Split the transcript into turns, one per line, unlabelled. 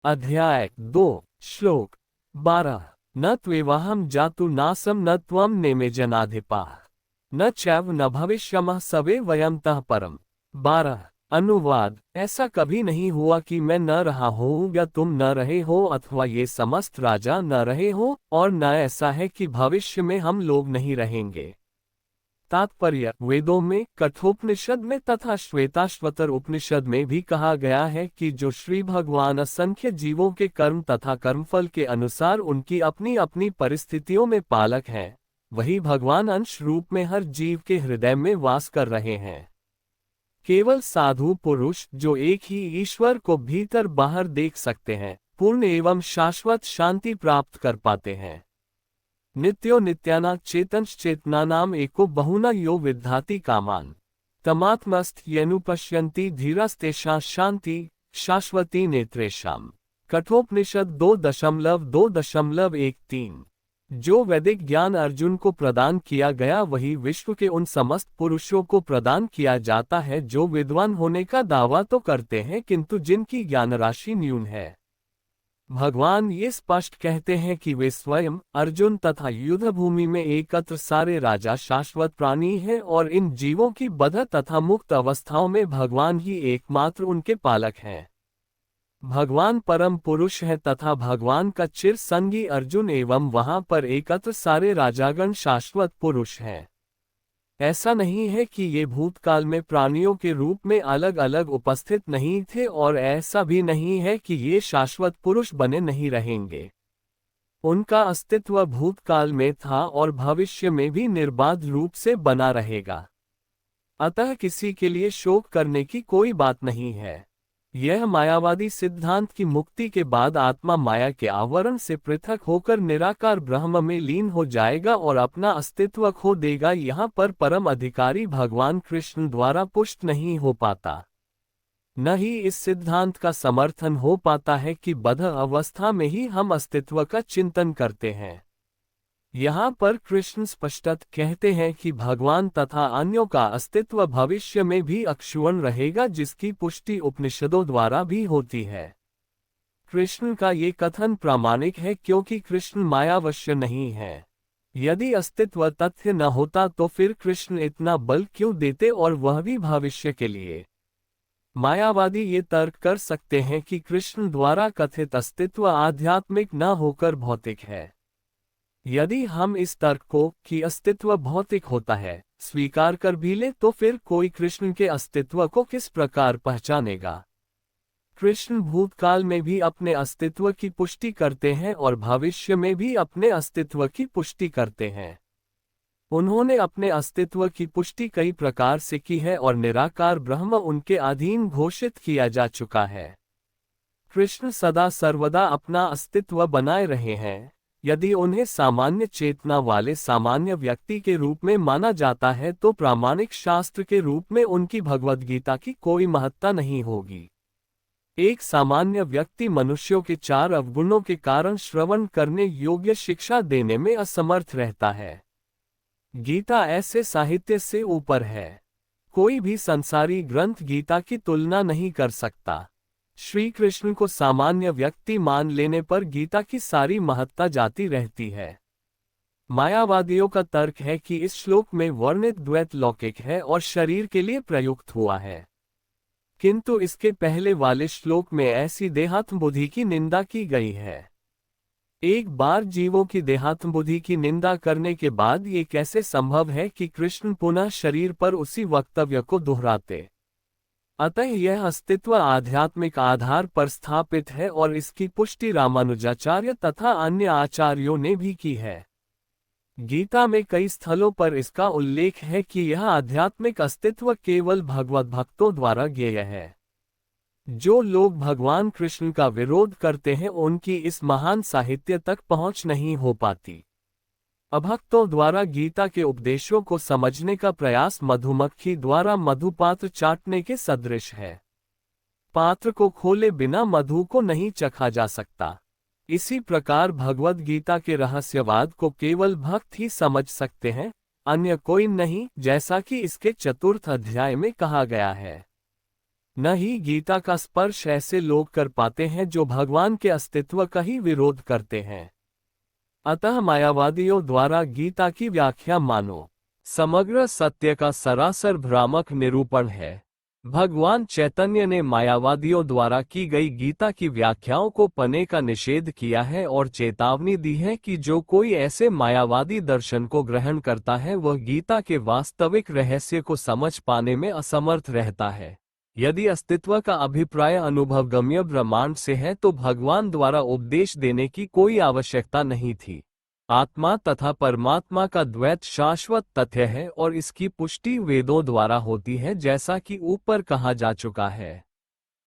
अध्याय 2 श्लोक 12। न त्वेवाहं जातु नासं न त्वं नेमे जनाधिपाः न चैव न भविष्यमः सवे वयं तः परम। 12। अनुवाद। ऐसा कभी नहीं हुआ कि मैं न रहा हूँ या तुम न रहे हो अथवा ये समस्त राजा न रहे हो, और न ऐसा है कि भविष्य में हम लोग नहीं रहेंगे। तात्पर्य। वेदों में, कठोपनिषद में तथा श्वेताश्वतर उपनिषद में भी कहा गया है कि जो श्री भगवान असंख्य जीवों के कर्म तथा कर्मफल के अनुसार उनकी अपनी अपनी परिस्थितियों में पालक हैं, वही भगवान अंश रूप में हर जीव के हृदय में वास कर रहे हैं। केवल साधु पुरुष जो एक ही ईश्वर को भीतर बाहर देख सकते हैं, पूर्ण एवं शाश्वत शांति प्राप्त कर पाते हैं। नित्यो नित्याना चेतनश्चेतनानाम एको बहुना यो विद्धाति कामान तमात्मस्थ येनुपश्यन्ति धीरस्तेषां शांति शाश्वती नेत्रेषाम्। कठोपनिषद 2.2.13। जो वैदिक ज्ञान अर्जुन को प्रदान किया गया वही विश्व के उन समस्त पुरुषों को प्रदान किया जाता है जो विद्वान होने का दावा तो करते हैं किंतु जिनकी ज्ञान राशि न्यून है। भगवान ये स्पष्ट कहते हैं कि वे स्वयं, अर्जुन तथा युद्ध भूमि में एकत्र सारे राजा शाश्वत प्राणी हैं और इन जीवों की बद्ध तथा मुक्त अवस्थाओं में भगवान ही एकमात्र उनके पालक हैं। भगवान परम पुरुष है तथा भगवान का चिर संगी अर्जुन एवं वहां पर एकत्र सारे राजागण शाश्वत पुरुष हैं। ऐसा नहीं है कि ये भूतकाल में प्राणियों के रूप में अलग अलग उपस्थित नहीं थे और ऐसा भी नहीं है कि ये शाश्वत पुरुष बने नहीं रहेंगे। उनका अस्तित्व भूतकाल में था और भविष्य में भी निर्बाध रूप से बना रहेगा। अतः किसी के लिए शोक करने की कोई बात नहीं है। यह मायावादी सिद्धांत की मुक्ति के बाद आत्मा माया के आवरण से पृथक होकर निराकार ब्रह्म में लीन हो जाएगा और अपना अस्तित्व खो देगा, यहाँ पर परम अधिकारी भगवान कृष्ण द्वारा पुष्ट नहीं हो पाता। न ही इस सिद्धांत का समर्थन हो पाता है कि बद्ध अवस्था में ही हम अस्तित्व का चिंतन करते हैं। यहाँ पर कृष्ण स्पष्टत कहते हैं कि भगवान तथा अन्यों का अस्तित्व भविष्य में भी अक्षुण्ण रहेगा, जिसकी पुष्टि उपनिषदों द्वारा भी होती है। कृष्ण का ये कथन प्रामाणिक है क्योंकि कृष्ण मायावश्य नहीं है। यदि अस्तित्व तथ्य न होता तो फिर कृष्ण इतना बल क्यों देते, और वह भी भविष्य के लिए। मायावादी ये तर्क कर सकते हैं कि कृष्ण द्वारा कथित अस्तित्व आध्यात्मिक न होकर भौतिक है। यदि हम इस तर्क को कि अस्तित्व भौतिक होता है स्वीकार कर भी ले तो फिर कोई कृष्ण के अस्तित्व को किस प्रकार पहचानेगा। कृष्ण भूतकाल में भी अपने अस्तित्व की पुष्टि करते हैं और भविष्य में भी अपने अस्तित्व की पुष्टि करते हैं। उन्होंने अपने अस्तित्व की पुष्टि कई प्रकार से की है और निराकार ब्रह्म उनके अधीन घोषित किया जा चुका है। कृष्ण सदा सर्वदा अपना अस्तित्व बनाए रहे हैं। यदि उन्हें सामान्य चेतना वाले सामान्य व्यक्ति के रूप में माना जाता है तो प्रामाणिक शास्त्र के रूप में उनकी भगवद गीता की कोई महत्ता नहीं होगी। एक सामान्य व्यक्ति मनुष्यों के 4 अवगुणों के कारण श्रवण करने योग्य शिक्षा देने में असमर्थ रहता है। गीता ऐसे साहित्य से ऊपर है। कोई भी संसारी ग्रंथ गीता की तुलना नहीं कर सकता। श्री कृष्ण को सामान्य व्यक्ति मान लेने पर गीता की सारी महत्ता जाती रहती है। मायावादियों का तर्क है कि इस श्लोक में वर्णित द्वैत लौकिक है और शरीर के लिए प्रयुक्त हुआ है, किंतु इसके पहले वाले श्लोक में ऐसी देहात्म बुद्धि की निंदा की गई है। एक बार जीवों की देहात्म बुद्धि की निंदा करने के बाद ये कैसे संभव है कि कृष्ण पुनः शरीर पर उसी वक्तव्य को दोहराते। अतः यह अस्तित्व आध्यात्मिक आधार पर स्थापित है और इसकी पुष्टि रामानुजाचार्य तथा अन्य आचार्यों ने भी की है। गीता में कई स्थलों पर इसका उल्लेख है कि यह आध्यात्मिक अस्तित्व केवल भगवत भक्तों द्वारा ज्ञेय है। जो लोग भगवान कृष्ण का विरोध करते हैं उनकी इस महान साहित्य तक पहुंच नहीं हो पाती। अभक्तों द्वारा गीता के उपदेशों को समझने का प्रयास मधुमक्खी द्वारा मधुपात्र चाटने के सदृश है। पात्र को खोले बिना मधु को नहीं चखा जा सकता। इसी प्रकार भगवद गीता के रहस्यवाद को केवल भक्त ही समझ सकते हैं, अन्य कोई नहीं, जैसा कि इसके 4th अध्याय में कहा गया है। न ही गीता का स्पर्श ऐसे लोग कर पाते हैं जो भगवान के अस्तित्व का ही विरोध करते हैं। अतः मायावादियों द्वारा गीता की व्याख्या मानो समग्र सत्य का सरासर भ्रामक निरूपण है। भगवान चैतन्य ने मायावादियों द्वारा की गई गीता की व्याख्याओं को पढ़ने का निषेध किया है और चेतावनी दी है कि जो कोई ऐसे मायावादी दर्शन को ग्रहण करता है वह गीता के वास्तविक रहस्य को समझ पाने में असमर्थ रहता है। यदि अस्तित्व का अभिप्राय अनुभवगम्य ब्रह्मांड से है तो भगवान द्वारा उपदेश देने की कोई आवश्यकता नहीं थी। आत्मा तथा परमात्मा का द्वैत शाश्वत तथ्य है और इसकी पुष्टि वेदों द्वारा होती है, जैसा कि ऊपर कहा जा चुका है।